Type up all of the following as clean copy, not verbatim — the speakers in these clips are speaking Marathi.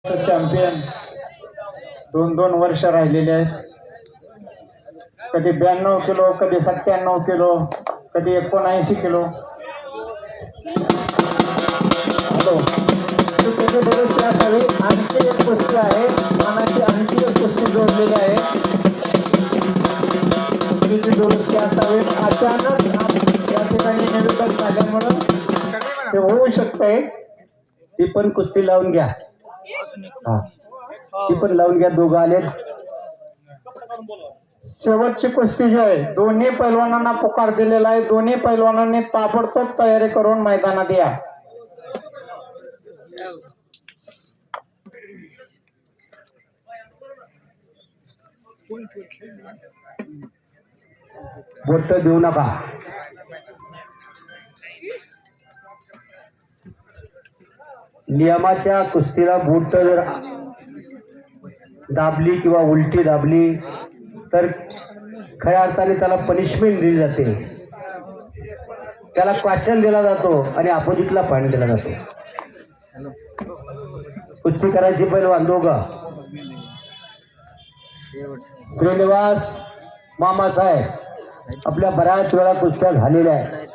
चॅम्पियन 2-2 वर्ष राहिलेले आहेत. कधी 92 किलो, कधी 97 किलो, कधी 79 किलो. त्याचे बरेचसे असावे. आणखी एक कुस्ती आहे, मनाची आणखी एक कुस्ती जोडलेली आहे. दुरुस्ती असावी. अचानक या ठिकाणी निवेदन झाल्यामुळं ते होऊ शकतंय. ती पण कुस्ती लावून घ्या. ती पण लावून घ्या. दोघं आले. शेवटची कुस्ती जी आहे, दोन्ही पैलवानांना पुकार दिलेला आहे. दोन्ही पैलवानांनी ताबडतोब तयारी करून मैदानात या. बोट देऊ नका. नियमाच्या कुस्तीला बोट जर दाबली किंवा उलटी दाबली तर खऱ्या अर्थाने त्याला पनिशमेंट दिली जाते. त्याला क्वेश्चन दिला जातो आणि अपोजिटला पॉईंट दिला जातो. कुस्ती करायची पैलवान दोघं. श्रीनिवास मामासाहेब आपल्या बऱ्याच वेळा कुस्त्या झालेल्या आहेत.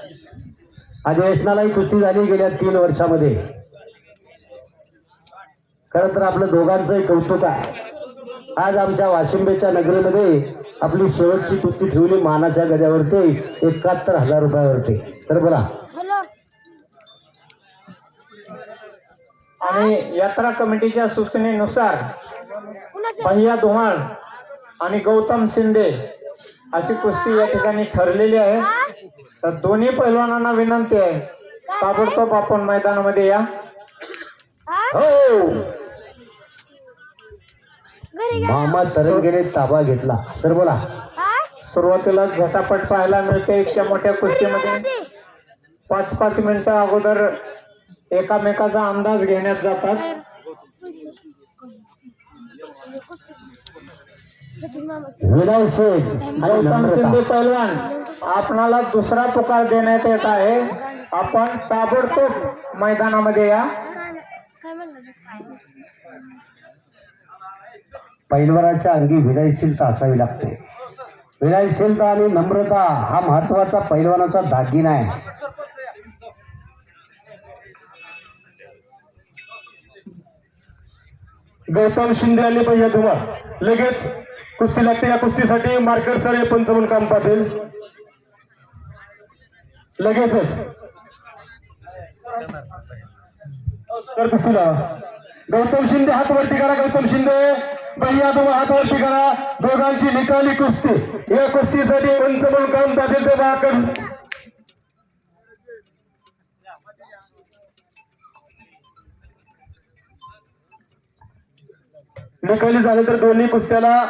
अधिवेशनालाही कुस्ती झाली गेल्या 3 वर्षामध्ये. खरं तर आपलं दोघांचंही कौतुक आहे. आज आमच्या वाशिंबेच्या नगरीमध्ये आपली शेवटची कुस्ती ठेवली मानाच्या गद्यावरती 71,000 रुपयावरती. तर बोला. आणि यात्रा कमिटीच्या सूचनेनुसार भैया धुमाळ आणि गौतम शिंदे अशी कुस्ती या ठिकाणी ठरलेली आहे. तर दोन्ही पैलवानांना विनंती आहे, ताबडतोब आपण मैदानामध्ये या. हो, मामा तरंगेने ताबा घेतला. तर बोला. सुरुवातीला झटापट पाहायला मिळते. इतक्या मोठ्या कुस्तीमध्ये 5-5 मिनिटं अगोदर एकामेकाचा अंदाज घेण्यात जातात. विनय शेठ, गौतम शिंदे पैलवान, आपणाला दुसरा पुकार देण्यात येत आहे. आपण ताबडतोब मैदानामध्ये या. पैलवानाच्या अंगी विनयशीलता असावी लागते. विनयशीलता आणि नम्रता हा महत्वाचा पैलवानाचा दागिना आहे. गौतम शिंदे आले पाहिजे. तुम्हाला लगेच कुस्ती लागते. या कुस्तीसाठी मार्कर सर हे पंचावन्न काम पाटील लगेचच तर कुस्तीला गौतम शिंदे हात वरती करा. गौतम शिंदे भैया तुम्ही हात वरती करा. दोघांची निकाली कुस्ती. या कुस्तीसाठी पंचावन्न काम पाटील ते मार्कर निकाली झाले तर दोन्ही कुस्त्याला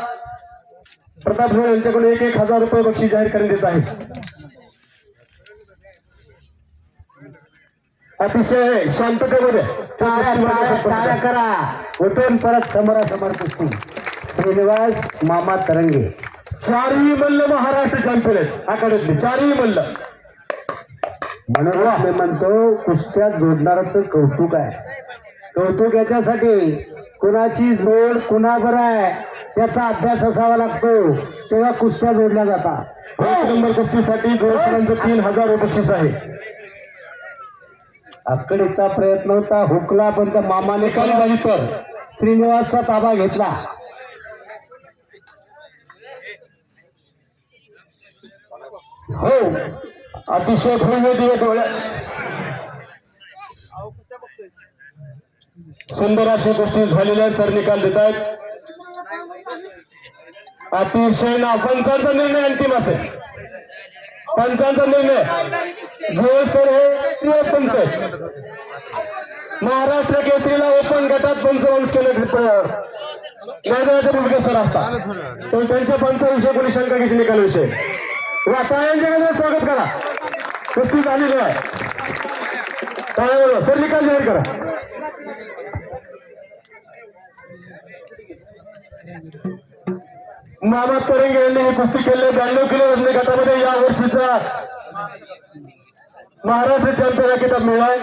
प्रताप झोळ यांच्याकडून 1,000 रुपये बक्षीस जाहीर करण्यात येत आहे. अतिशय शांततेमध्ये टाळ्या करा. उठून परत समोरासमोर कुस्ती. श्रीनिवास मामा तरंगे 4ही मल्ल महाराष्ट्र चॅम्पियन आहेत आखाड्यातले. 4ही मल्ल. म्हणून मी म्हणतो कुस्त्या जोडणाराचं कौतुक आहे. कौतुक याच्यासाठी कुणाची जोड कुणावर आहे त्याचा अभ्यास असावा लागतो. तेव्हा कुस्त्या जोडल्या जातात. 1 नंबर कुस्तीसाठी जोडपर्यंत 3,000 रुपये बक्षीस आहे. आकडीचा प्रयत्न होता, हुकला, पण त्या मामाने झाली तर श्रीनिवासचा ताबा घेतला. हो, अतिशय भव्य दिवस डोळ्या सुंदर अशा गोष्टी झालेल्या सर निकाल देत आहेत. अतिशय पंचांचा निर्णय अंतिम असेल. पंचांचा निर्णय जो सर हे पंच आहेत. महाराष्ट्र केसरीला ओपन गटात पंचवंश केले मैदानाच्या भूमिका सर असतात. पण त्यांच्या पंचाविषयी कोणी शंका घ्यायची निकाल विषय वातावरणाचे स्वागत करा. कुस्ती झालेली आहे. काय सर निकाल जाहीर करा. मामा तरंगे यांनी ही कुस्ती केली. 92 किलो वजनी गटामध्ये या वर्षीचा महाराष्ट्र चॅम्पियन किताब मिळालाय.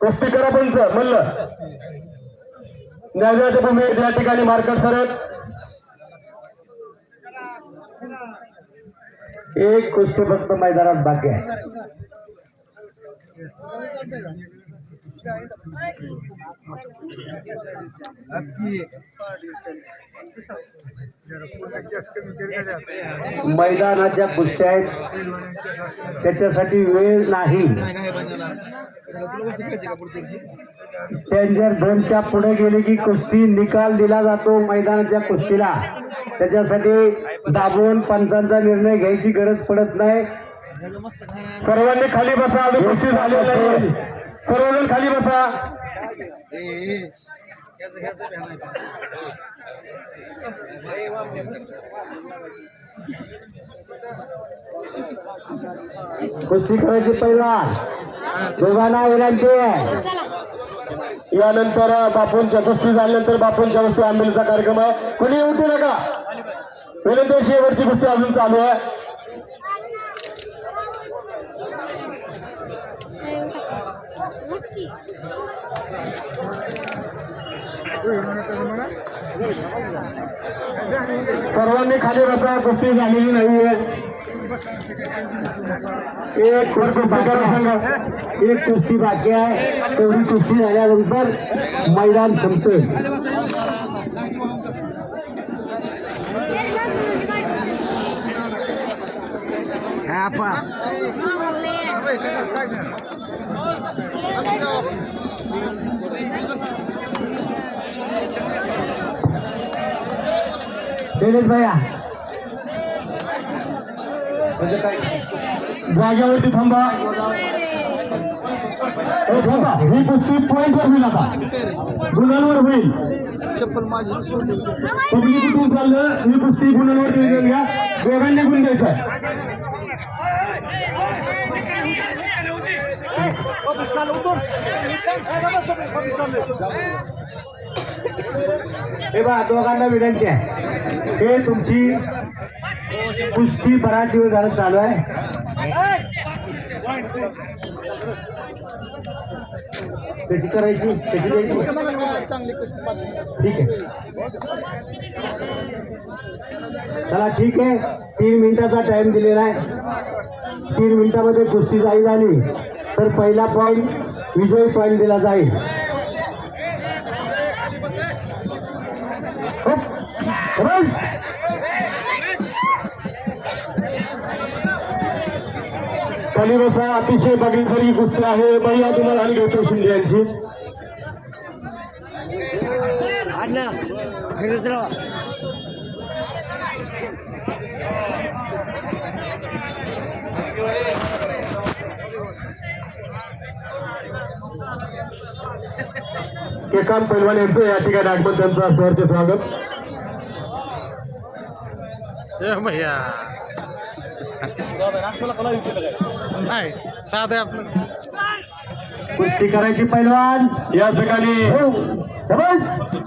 कुस्ती करा पंच म्हणलं न्यायालयाच्या भूमीत या ठिकाणी मार्केट सरत एक कुस्ती फक्त मैदानात बाकी आहे. मैदानाच्या कुस्त्या आहेत त्याच्यासाठी वेळ नाही. टेंजर 2च्या पुढे गेले की कुस्ती निकाल दिला जातो मैदानाच्या कुस्तीला. त्याच्यासाठी दाबून पंचांचा निर्णय घ्यायची गरज पडत नाही. सर्वांनी खाली बसा. अजून कुस्ती झालेली नाही. सर्वजण खाली बसा. कुस्ती करायची पहिलवान दोघांना विनंती आहे. यानंतर बापूंच्या कुस्ती झाल्यानंतर बापूंच्या कुस्ती आंबेलचा कार्यक्रम आहे. कोणी उठू नका. विनंती शेवटची कुस्ती अजून चालू आहे. सर्वांनी खाली बसा. कुस्ती झालेली नाहीये. एक कुस्ती बाकी आहे. तेवढी कुस्ती झाल्यानंतर मैदान संपते. भैया जागेवरती थांबा. थांबा. ही कुस्ती पॉइंटवर होईल. आता गुणांवर होईल. तुम्ही कुठून चाललं. ही कुस्ती गुणांवर घेऊन घ्या. दोघांनी गुण द्यायचा. हे बा दोघांना विनंती आहे. हे तुमची कुस्ती बराच दिवस झालं चालू आहे. कशी करायची कशी द्यायची ठीक आहे. चला ठीक आहे. 3 मिनिटाचा टाइम दिलेला आहे. 3 मिनिटामध्ये कुस्ती जाई झाली तर पहिला पॉईंट विजयी पॉईंट दिला जाईल. खाली बसा. अतिशय बघण्यासारखी कुस्ती आहे. भैया तुम्हाला आणि गौतम शिंदे यांची. केकांत पैलवान यांचं या ठिकाणी आगमन. त्यांचं सहर्ष स्वागत. नाही साधं आपलं कुस्ती करायची पैलवान या ठिकाणी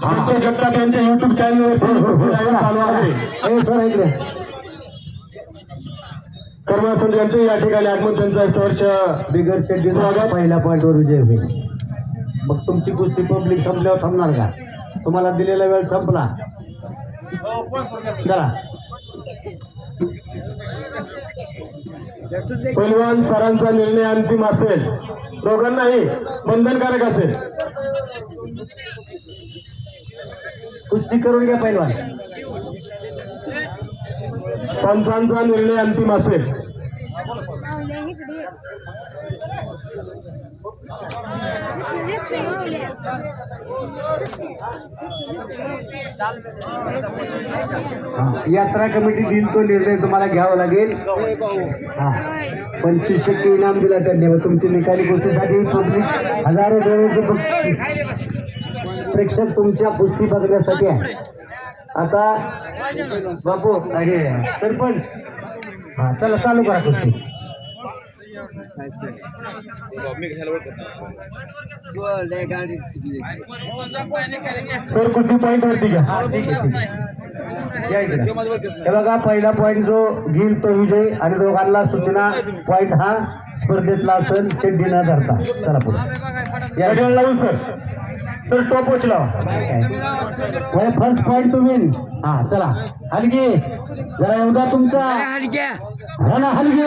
आमचे जगताप यांच्या युट्यूब चॅनलवर चालू आहे. कर्मसंद यांचं या ठिकाणी आगमन. त्यांचं सहर्ष बिगर चड्डी स्वागत. पहिल्या पॉईंटवर विजय होईल. मग तुमची कुस्ती पब्लिक संपल्यावर थांबणार का. तुम्हाला दिलेला वेळ संपला. चला पैलवान सरांचा निर्णय अंतिम असेल. दोघांनाही बंधनकारक असेल. कुस्ती करून घ्या पैलवान. पंचांचा निर्णय अंतिम असेल. यात्रा कमिटी देईल तो निर्णय तुम्हाला घ्यावा लागेल. हा 25% इनाम दिला त्यांनी. मग तुमची निकाली कुस्तीसाठी पब्लिक हजारो प्रेक्षक तुमच्या कुस्ती बघण्यासाठी आहे. आता बापू अरे सरपंच हा चला चालू करा कुस्ती. सर कुस्ती पॉईंट वरती घ्या. या इकडे. हे बघा पहिला पॉईंट जो घेईल तो विजय आणि दोघांना सूचना पॉईंट हा स्पर्धेतला असेल चड्डी न धरता. चला पुढे या गडियाला लावून सर. सर टॉप वॉच लावा. फर्स्ट पॉइंट तुम्ही. हा चला हलगी जरा एवढा तुमचा हलगी